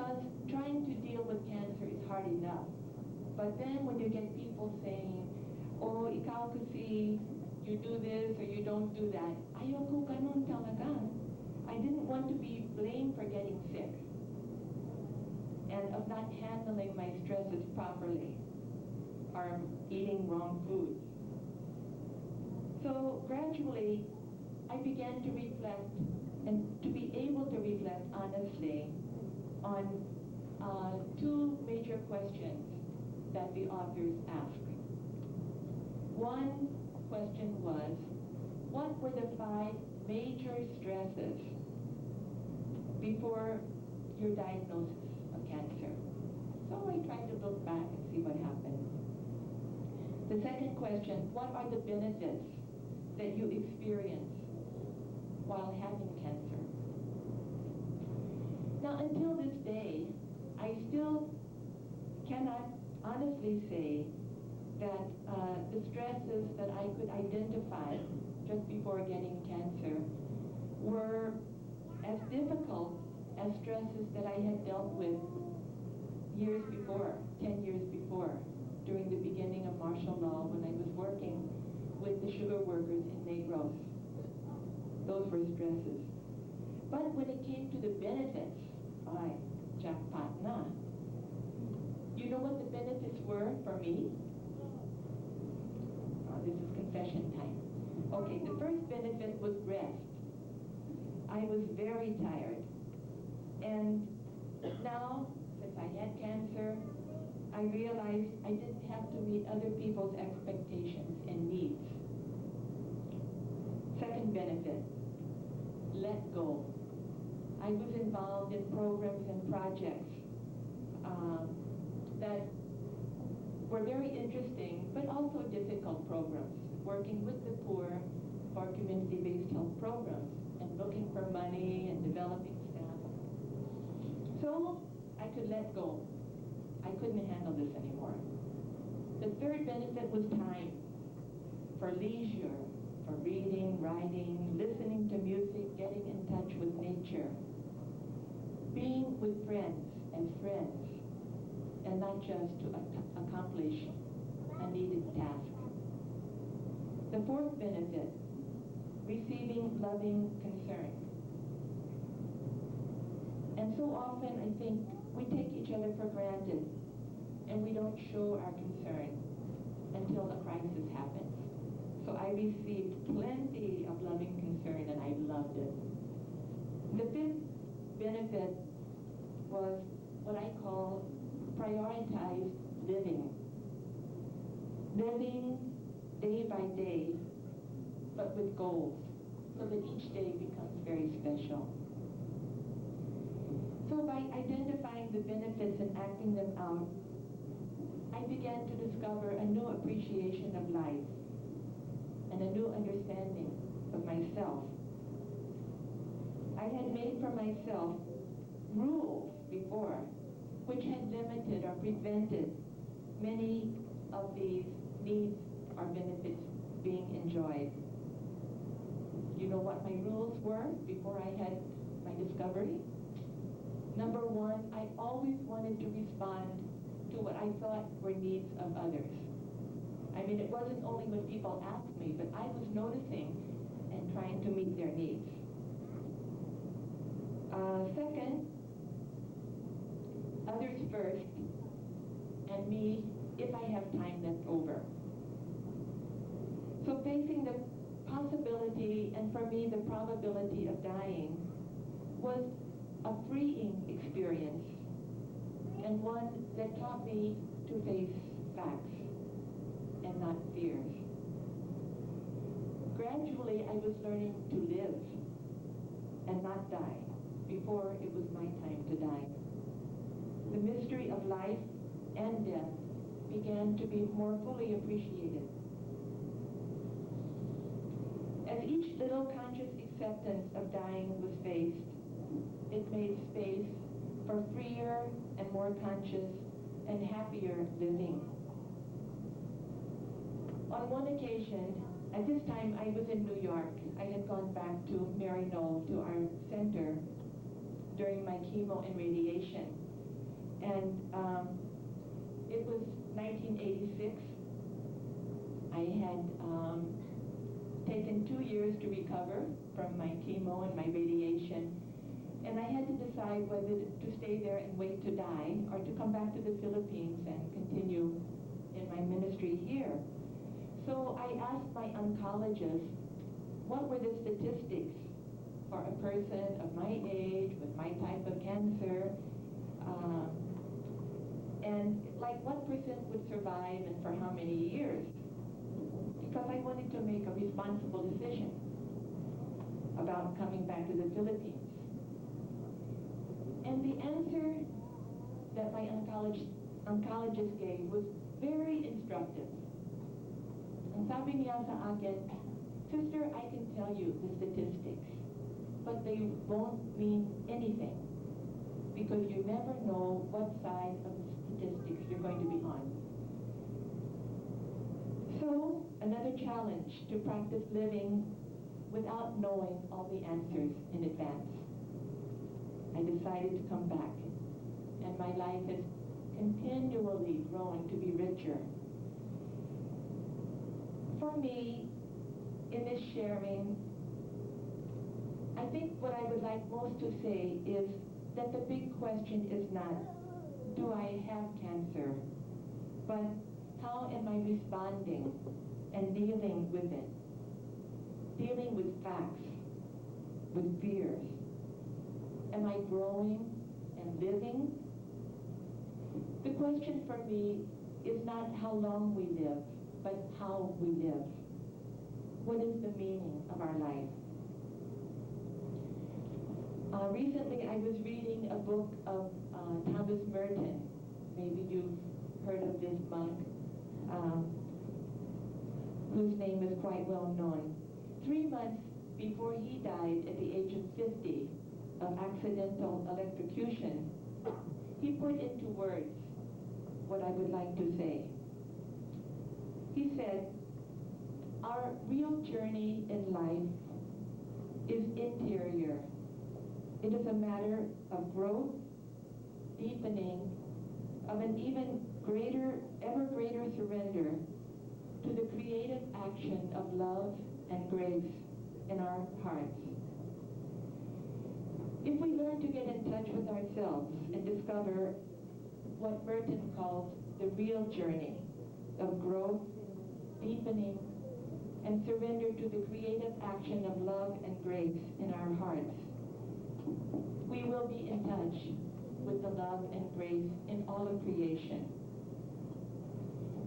Because trying to deal with cancer is hard enough. But then when you get people saying, oh, ikaw kasi, you do this or you don't do that, ayoko ganun talaga. I didn't want to be blamed for getting sick and of not handling my stresses properly or eating wrong foods. So gradually, I began to reflect and to be able to reflect honestly on two major questions that the authors asked. One question was, what were the 5 major stresses before your diagnosis of cancer? So I tried to look back and see what happened. The second question, what are the benefits that you experience while having cancer? Now, until this day, I still cannot honestly say that the stresses that I could identify just before getting cancer were as difficult as stresses that I had dealt with years before, 10 years before, during the beginning of martial law when I was working with the sugar workers in Negros. Those were stresses. But when it came to the benefits, ay, jackpot na. You know what the benefits were for me? Oh, this is confession time. Okay, the first benefit was rest. I was very tired. And now, since I had cancer, I realized I didn't have to meet other people's expectations and needs. Second benefit, let go. I was involved in programs and projects that were very interesting, but also difficult programs, working with the poor for community-based health programs and looking for money and developing staff. So I could let go. I couldn't handle this anymore. The third benefit was time for leisure, for reading, writing, listening to music, getting in touch with nature, being with friends, and not just to accomplish a needed task. The fourth benefit, receiving loving concern. And so often I think we take each other for granted and we don't show our concern until the crisis happens. So I received plenty of loving concern and I loved it. The fifth benefit was what I call prioritized living. Living day by day, but with goals, so that each day becomes very special. So by identifying the benefits and acting them out, I began to discover a new appreciation of life and a new understanding of myself. I had made for myself rules before which had limited or prevented many of these needs or benefits being enjoyed. You know what my rules were before I had my discovery? Number one, I always wanted to respond to what I thought were needs of others. I mean, it wasn't only when people asked me, but I was noticing and trying to meet their needs. Second, others first, and me if I have time left over. So facing the possibility, and for me the probability of dying, was a freeing experience, and one that taught me to face facts and not fears. Gradually, I was learning to live and not die before it was my time to die. The mystery of life and death began to be more fully appreciated. As each little conscious acceptance of dying was faced, it made space for freer and more conscious and happier living. On one occasion, at this time I was in New York. I had gone back to Maryknoll, to our center, during my chemo and radiation. And it was 1986. I had taken 2 years to recover from my chemo and my radiation. And I had to decide whether to stay there and wait to die or to come back to the Philippines and continue in my ministry here. So I asked my oncologist, what were the statistics for a person of my age with my type of cancer, and like what percent would survive and for how many years? Because I wanted to make a responsible decision about coming back to the Philippines. And the answer that my oncologist gave was very instructive. Ang sabi niya sa akin, "Sister, I can tell you the statistics, but they won't mean anything because you never know what side of the statistics you're going to be on." So, another challenge to practice living without knowing all the answers in advance. I decided to come back, and my life has continually grown to be richer. For me, in this sharing, I think what I would like most to say is that the big question is not, do I have cancer? But how am I responding and dealing with it? Dealing with facts, with fears. Am I growing and living? The question for me is not how long we live, but how we live. What is the meaning of our life? Recently, I was reading a book of Thomas Merton. Maybe you've heard of this monk, whose name is quite well known. 3 months before he died at the age of 50 of accidental electrocution, he put into words what I would like to say. He said, "Our real journey in life is interior. It is a matter of growth, deepening, of an even greater, ever greater surrender to the creative action of love and grace in our hearts. If we learn to get in touch with ourselves and discover what Merton calls the real journey of growth, deepening, and surrender to the creative action of love and grace in our hearts, we will be in touch with the love and grace in all of creation.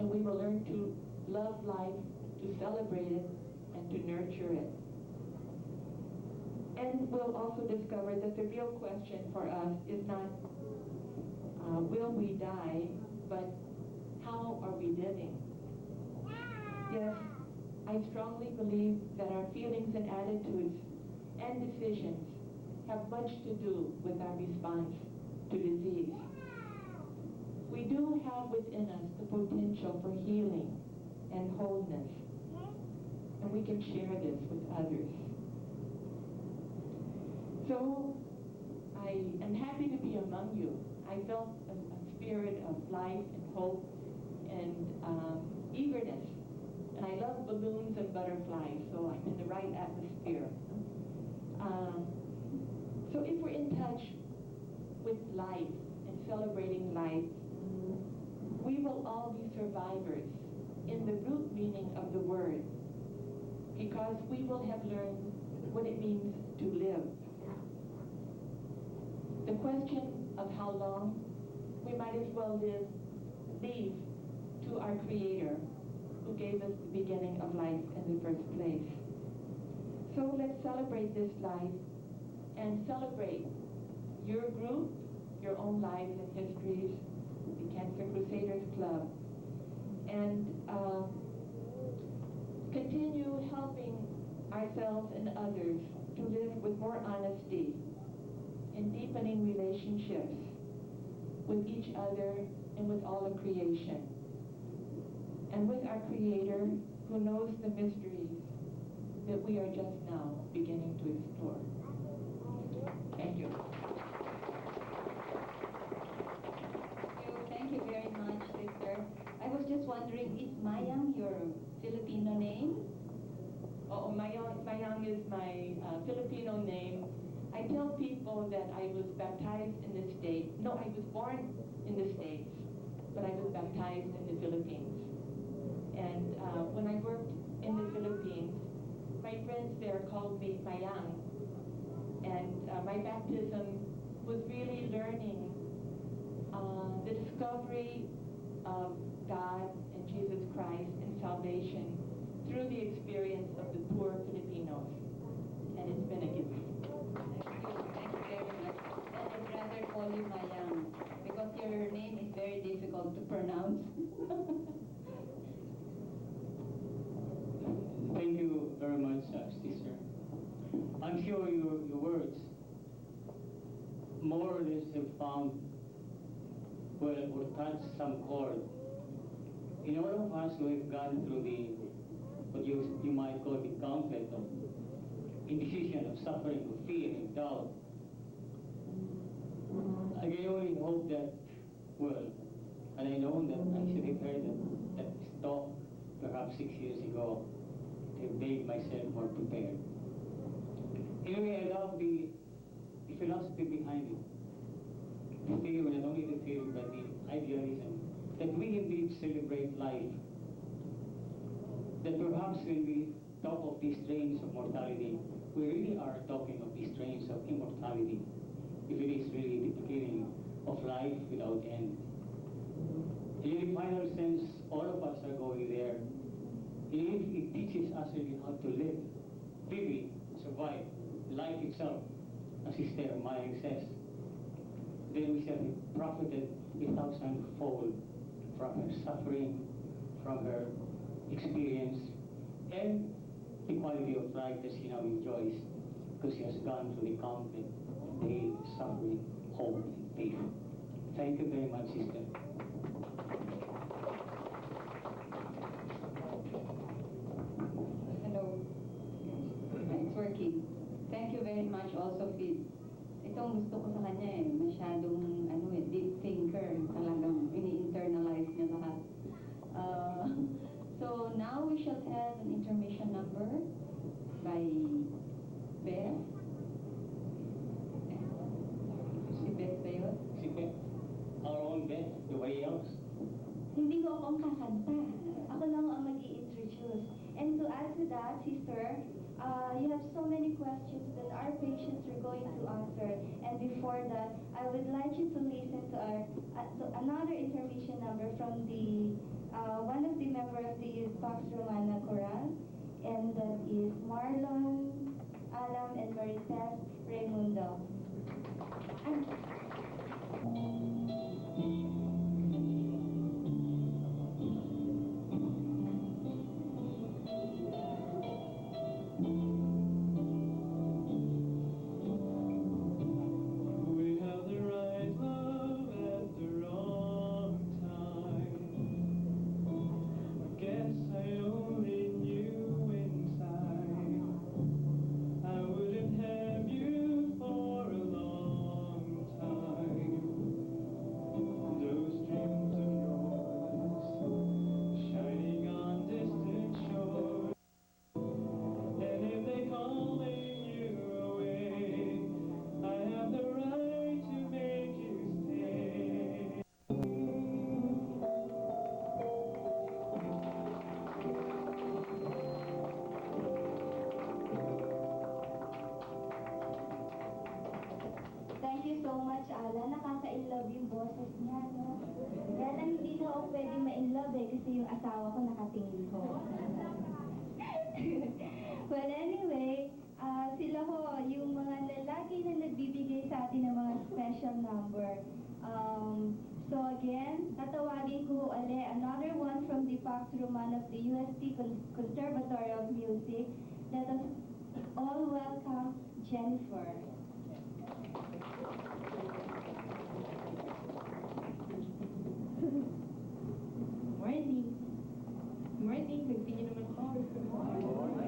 And we will learn to love life, to celebrate it, and to nurture it. And we'll also discover that the real question for us is not, will we die, but how are we living? Yes, I strongly believe that our feelings and attitudes and decisions have much to do with our response to disease. We do have within us the potential for healing and wholeness, and we can share this with others. So, I am happy to be among you. I felt a spirit of life and hope and eagerness. And I love balloons and butterflies, so I'm in the right atmosphere. So if we're in touch with life and celebrating life, we will all be survivors in the root meaning of the word, because we will have learned what it means to live. The question of how long, we might as well leave to our Creator, who gave us the beginning of life in the first place. So let's celebrate this life and celebrate your group, your own lives and histories, the Cancer Crusaders Club, and continue helping ourselves and others to live with more honesty and deepening relationships with each other and with all of creation, and with our Creator, who knows the mysteries that we are just now beginning to explore. Thank you. wondering, is Mayang your Filipino name? Oh, Mayang is my Filipino name. I tell people that I was baptized in the States. No, I was born in the States, but I was baptized in the Philippines. And when I worked in the Philippines, my friends there called me Mayang. And my baptism was really learning the discovery of God and Jesus Christ and salvation through the experience of the poor Filipinos. And it's been a gift. Thank you very much. And I'd rather call you Mayang because your name is very difficult to pronounce. Thank you very much, sister. I'm sure your words more or less have found, well, or touched some chord in all of us who have gone through the, what you might call the gauntlet of indecision, of suffering, of fear, and doubt. I can only hope that, well, and I know that I should have heard that talk perhaps 6 years ago, to have made myself more prepared. Anyway, I love the philosophy behind it. The theory, not only the theory, but the idealism, that we indeed celebrate life. That perhaps when we talk of these strains of mortality, we really are talking of these strains of immortality, if it is really the beginning of life without end. In the final sense, all of us are going there. If it teaches us really how to live, really survive life itself, as Sister Mayang says, then we shall be profited 1,000-fold from her suffering, from her experience, and the quality of life that she now enjoys, because she has gone through the gauntlet, pain, suffering, hope, and faith. Thank you very much, sister. Hello. It's working. Thank you very much also, Phil. Itong gusto ko sa kanya masyadong deep thinker, talagang ini-internalize niya lahat. So now we shall have an intermission number by Beth. Si Beth ba yun? Si Beth, our own Beth, nobody else. Hindi ko akong kakanta. Ako lang ang mag-i-introduce. And to add to that, sister, you have so many questions that our patients are going to answer. And before that, I would like you to listen to our to another intermission number from the one of the members of the Pax Romana Choral, and that is Marlon, Alam, and Marites Raimundo. Thank you so much, Ala. Nakaka-inlove yung boses niya, no? Kaya lang hindi na ako pwede ma-inlove kasi yung asawa ko nakatingin ko. Well, anyway, sila ho, yung mga lalaki na nagbibigay sa atin ng mga special number. So again, tatawagin ko ulit another one from the Pax Romana of the UST Conservatory of Music. Let us all welcome Jennifer. Morning. Morning. Nagpinyo naman ko.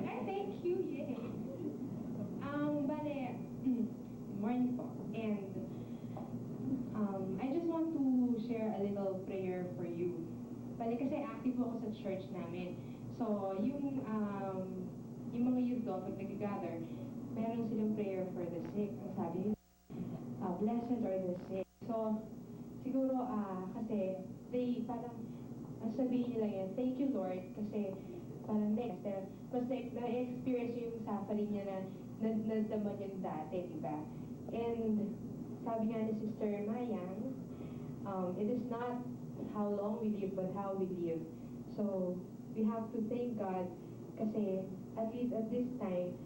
Ay, thank you. Yay. Bale, morning po. And I just want to share a little prayer for you. Bali kasi active ako sa church namin. So, yung mga youth doon, pag nag-gather, meron silang prayer for the sick. Ang sabi nila, blessed are the sick. So, siguro, kasi, parang, ang sabihin nila yan, thank you Lord, kasi parang mas na-experience yung suffering niya na nadama niya dati, di ba? And sabi nga ni Sister Mayang, it is not how long we live, but how we live. So, we have to thank God kasi at least at this time,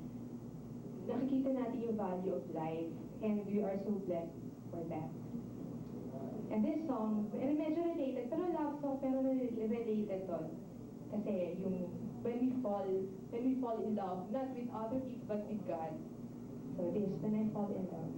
nakikita natin yung value of life and we are so blessed for that. And this song, medyo related, pero love song, pero related to. Kasi yung when we fall in love, not with other people, but with God. So this, when I fall in love.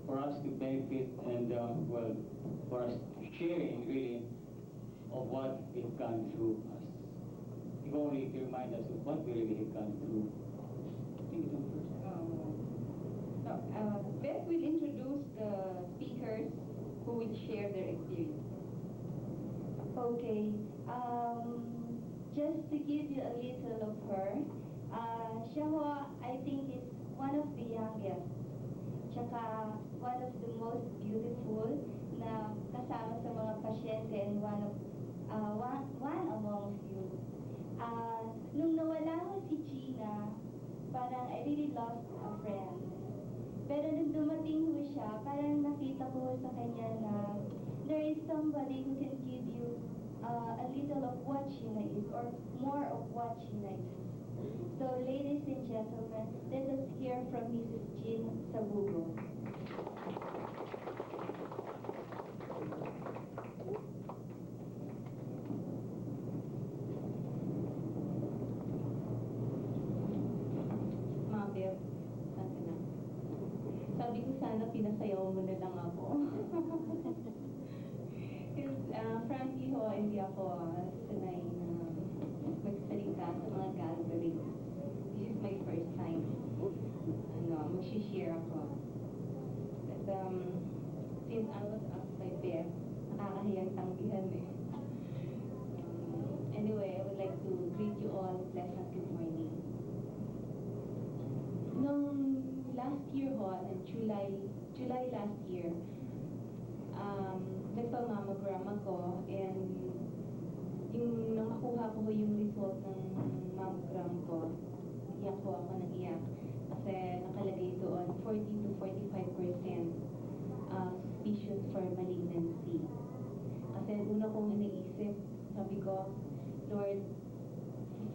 for us to benefit and well, for us sharing really of what we've gone through us. If only to remind us of what we really have gone through. Take it on first. Beth will introduce the speakers who will share their experience. Okay. Just to give you a little of her, Siya ho, I think is one of the youngest. Tsaka one of the most beautiful na kasama sa mga pasyente and one amongst you. Nung nawala ho si Gina, parang I really lost a friend. Pero nung dumating ho siya, parang nakita ko ho sa kanya na there is somebody who can give you a little of what Gina is or more of what Gina is. So ladies and gentlemen, let us hear from Mrs. Jean Sabugo. Mabel, saan ka na? Sabi ko sana pinasayaw mo na lang ako. Because frankly ho, hindi ako sanay na magsalita sa mga gatherings. This is my first time. Mag-share ako. But since I was up by bed, nakakahiyang tanggihan eh. Anyway, I would like to greet you all pleasant good morning. Nung last year ho, July last year, nagpa-mammogram ako and nung makuha ko yung result ng mammogram ko, iyak ko ako ng iyak kasi nakalagay doon 40 to 45% suspicious for malignancy. Kasi una kong iniisip, sabi ko, Lord,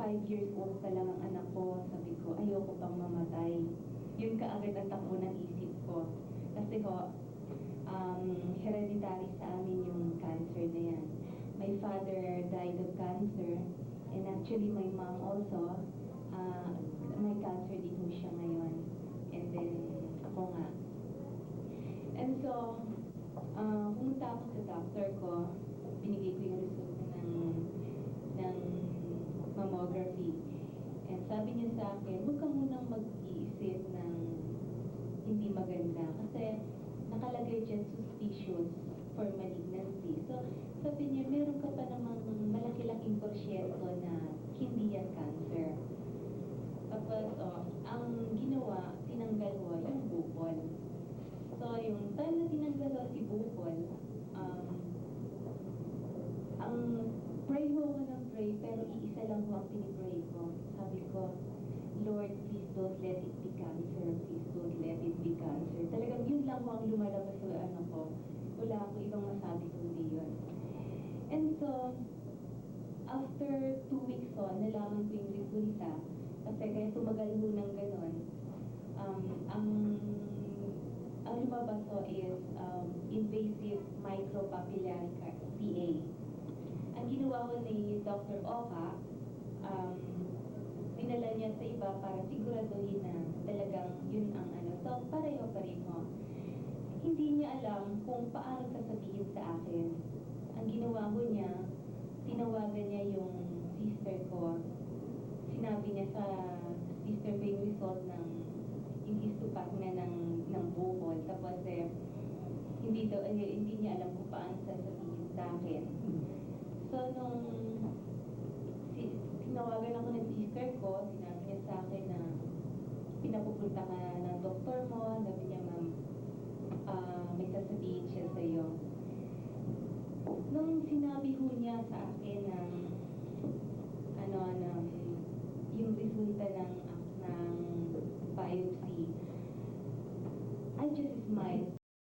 5 years old pa lang ang anak ko, sabi ko, ayoko pang mamatay. Yun kaagad ang takbo ng isip ko. Kasi ho, hereditary sa amin yung cancer na yan. My father died of cancer, and actually my mom also, may cancer din ho siya ngayon. And then, ako nga. And so, pumunta ako sa doctor ko, binigay ko yung resulta ng mammography. And sabi niya sa akin, huwag ka munang mag-iisip ng hindi maganda. Kasi nakalagay dyan suspicious for malignancy. So, sabi niya, meron ka pa namang malaki-laking porsyento na hindi yan cancer. Tapos, ang ginawa, tinanggal mo yung bukol. So, yung time na tinanggal mo si bukol, ang pray ho ako ng pray, pero iisa lang ho ang pinipray ko. Sabi ko, Lord, please don't let it be cancer. Please don't let it be cancer. Talagang yun lang ho ang lumalabas sa ano ko. Wala akong ibang masabi kundi yun. And so, after 2 weeks ho, nalaman ko yung resulta. Kasi kaya tumagal ho ng ganon. Ang lumabas ho is invasive micropapillary PA. Ang ginawa ko ni Dr. Oka, dinala niya sa iba para siguraduhin na talagang yun ang ano. So, pareho-pareho. Hindi niya alam kung paano sasabihin sa akin. Ang ginawa ko niya, tinawagan niya yung sister ko. Sinabi niya sa sister ko yung result ng yung histopath niya ng bukol. Tapos hindi niya alam kung paano sasabihin sa akin. So, nung tinawagan ako ng sister ko, sinabi niya sa akin na pinapupunta ka ng doktor mo. Sabi niya, ma'am, may sasabihin siya sa iyo. Nung sinabi ho niya sa akin ng yung resulta ng biopsy, I just smiled.